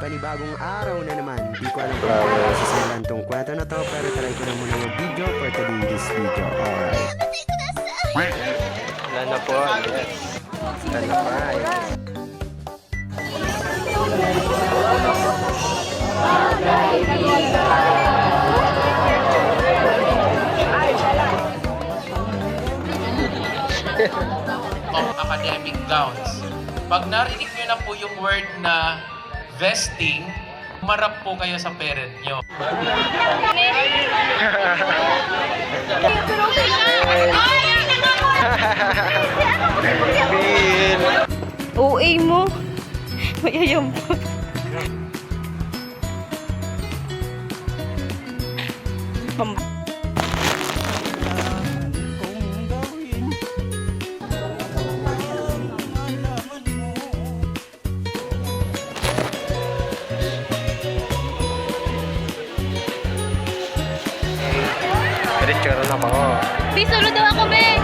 Panibagong araw na naman. Di ko alam kung paano masasimulan tong kwento na to, pero try ko na muna yung video for today's video. Alright. Wala na po. Yes. Wala na pa. Yes. Of academic gowns. Pag narinig nyo na po yung word na vesting, marap po kayo sa parent nyo. OA mo. Mayayambot. Diretso na ako. Bisolo daw ako, be.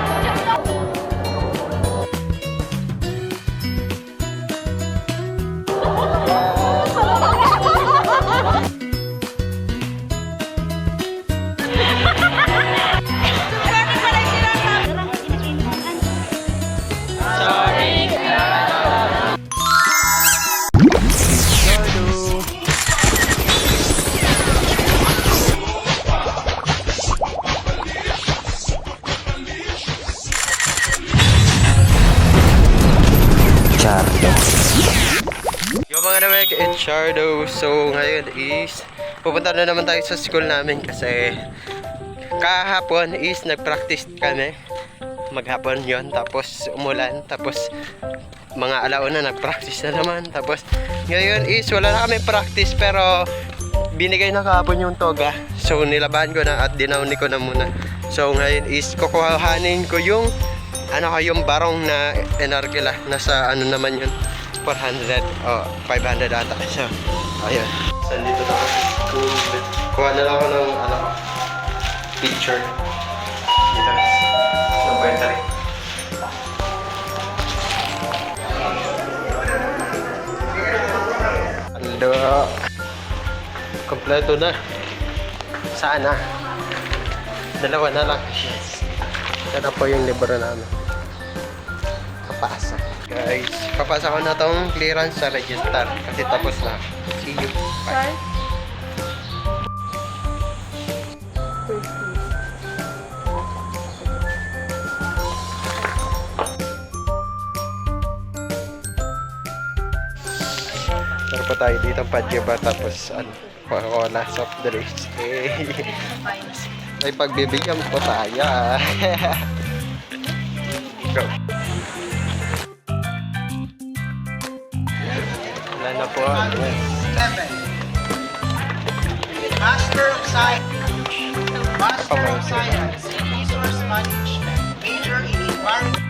Yung mga naman, it's Shardo. So ngayon is pupunta na naman tayo sa school namin kasi kahapon is nagpractice kami. Maghapon yon, tapos umulan, tapos mga alauna nagpractice na naman, tapos ngayon is wala na kami practice pero binigay na kahapon yung toga, so nilabahan ko na at dinauni ko na muna. So ngayon is kukuhanin ko yung yung barong na Enargila, nasa ano naman yun, 400 o 500 ata. So ayun, sandito na ako sa school. Kuha na lang ako ng picture dito ng battery. Ando, kompleto na. Sana dalawa na lang. Ito na po yung libro namin. Papasa. Guys, papasa ko na tong clearance sa register kasi tapos na. See you. Bye. Meron pa tayo dito padya tapos Coca-Cola, soft drinks. Ay pagbibigyan po tayo. Go. Wala na po. Master of Science. Master of Science in Resource Management. Major in Environment.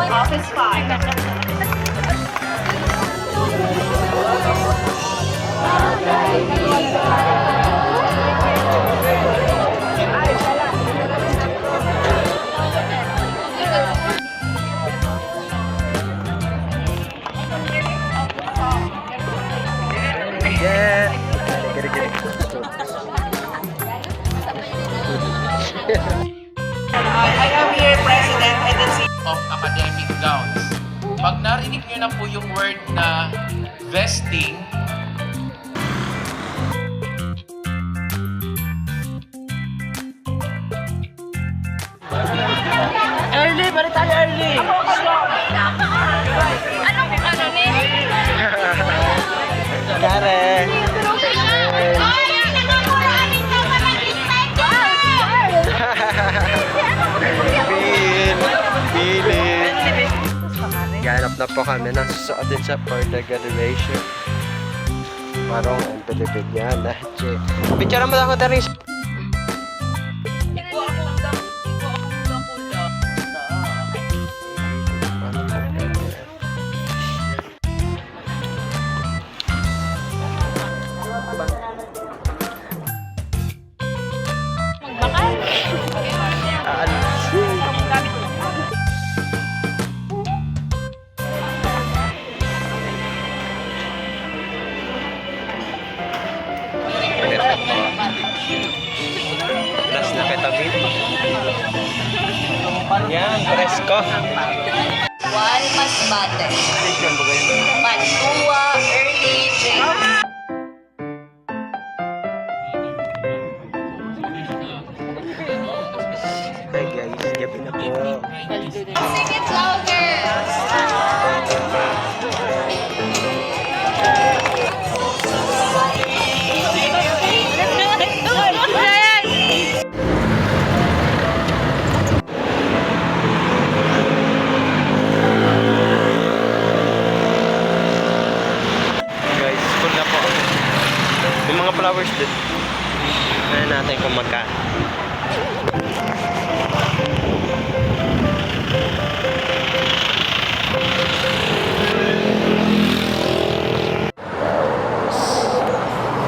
Office 5. Yeah. Get it. I am here, President, and then Of academic gowns. Pag narinig nyo na po yung word na vesting, early, balik tayo early. Anong ni? Karen. Ganap na po kami ng susuotin sa for the graduation. Marong ang Pilipiniana. Picture mo ako tayo. Last na kita, Bin. Yan, presko. One masbate. Mantua early drink. Hi guys, gabi na po. Sing it louder. Guys, full na po. Yung mga flowers dun. Ano natin kung magkano.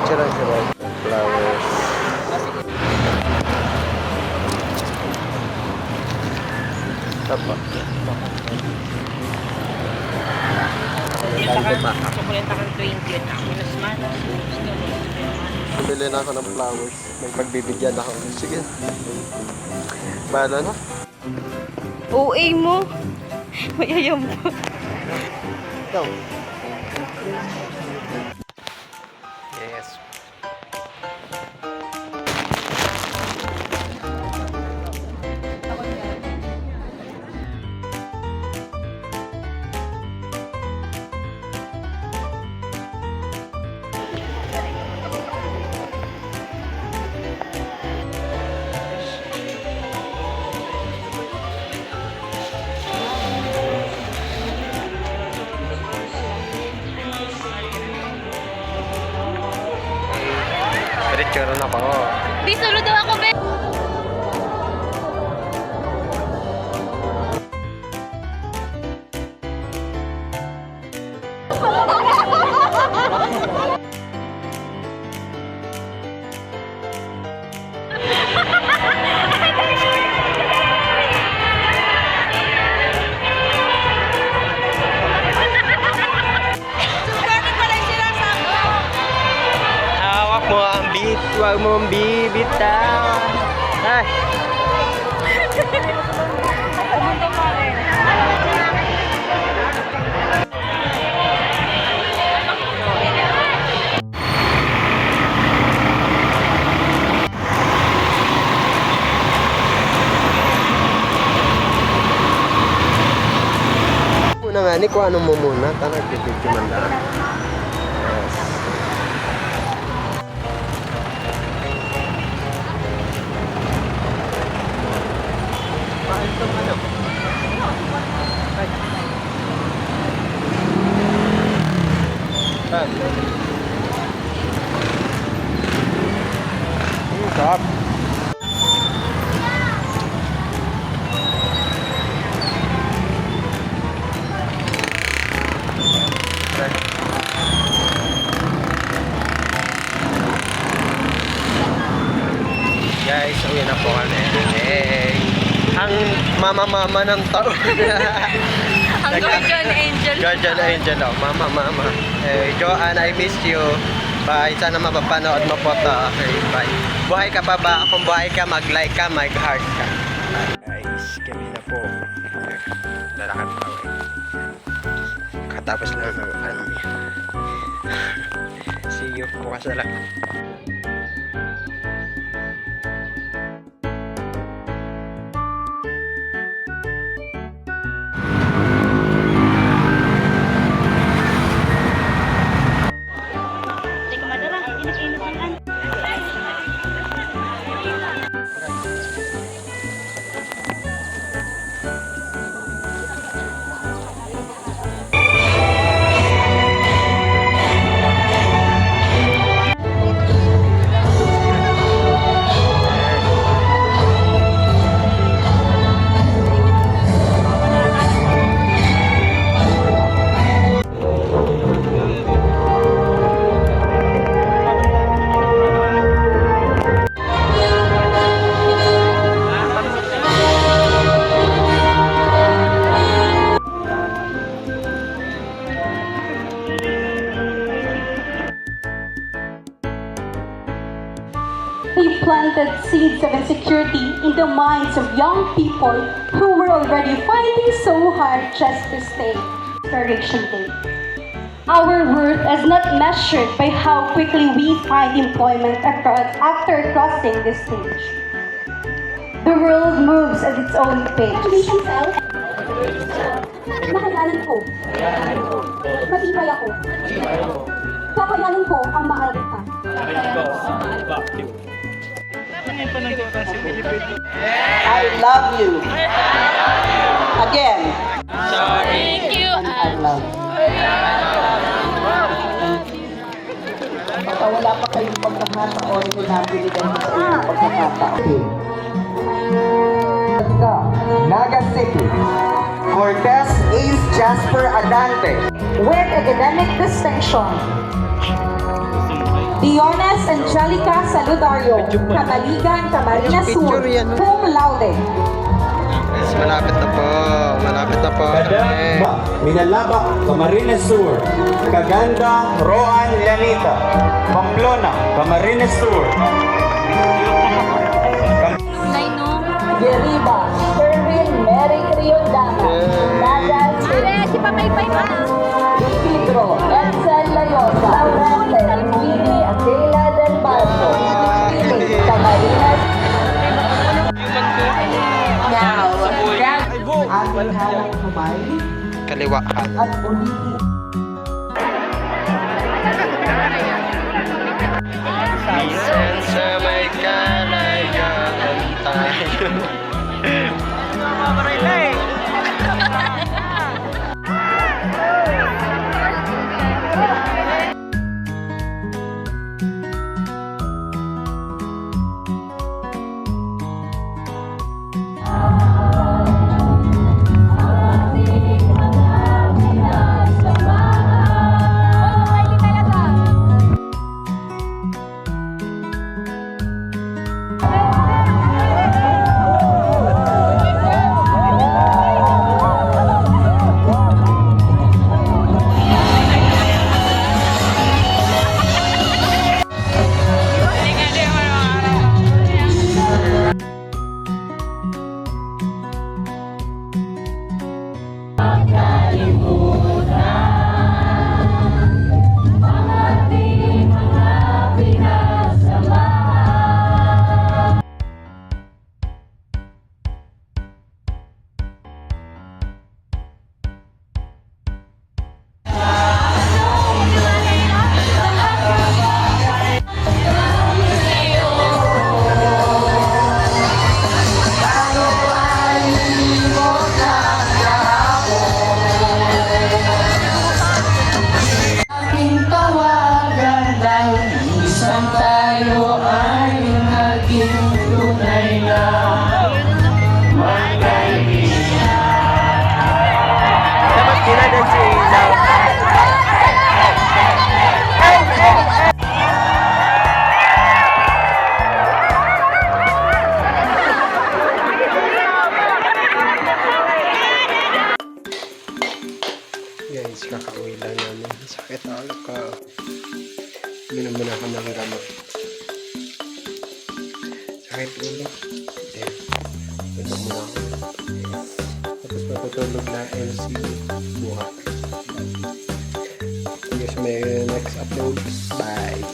Sira-sira flowers. Tapa. Kukulenta kang 20 yun. Ako na smart. Bumili na ako ng flowers. May pagbibigyan ako. Sige. Bahala na. OA mo. Mayayambot. Ikaw. Yes. Diretso na ako. Di solo daw ako, be. Hawak mo ang beat, huwag mong bibitawan. Ay! Una nga ni, kung ano mo muna, tanag bibigyo man lang. Yes. Sarap. Guys, uwi na po kami. Hey. Ang mama-mama ng taon. Ang guardian angel. Guardian angel, oh. Mama. Joanne, I miss you. Bye. Sana mapapanood mo po to. Okay, bye. Buhay ka pa ba? Kung buhay ka, mag-like ka, mag-heart ka. Guys, kami na po. Lalakad pa. Katapos lang ng ano. See you. Bukas na lang. Teka, madara. Init-init lang. planted seeds of insecurity in the minds of young people who were already fighting so hard just to stay. Expiration date. Our worth is not measured by how quickly we find employment after crossing this stage. The world moves at its own pace. Makayanan ko. Matibay ako. Kakayanin ko ang mahal ka. I love you. Again. Thank you. I love you. Baka wala pa kayong pagkakataon ko na binigyan ko sa inyong pagkakataon. Naga City, Cortez Ace Jasper Adante. With academic distinction. Diones Angelica Saludario, Kamaligan, Camarines Sur, Picture yan, no? cum laude. Yes, malapit na po. Malapit na po. Kadamba, Minalaba, Camarines Sur. Caganda, Roan Llanita. Pamplona, Camarines Sur. Geriba, Sherwin Mary Criondana, Naga Mare, si Papaypay pa. Pedro, Edsel Layosa, Laurente, Luini, Adela del Barco, Pili, Camarines. Now, Ating hawak kamay Kaliwaan. at ulitin. Minsan sa may kalayaan tayo. Dapat kinadan si Ilaw. Guys, kakauwi lang namin. Sakit ako ka. Minom muna ako ng gamot. Sakit ulit. Ayan. Minom muna ako. Tapos matutulog na MC bukas. See you sa may next upload. Bye!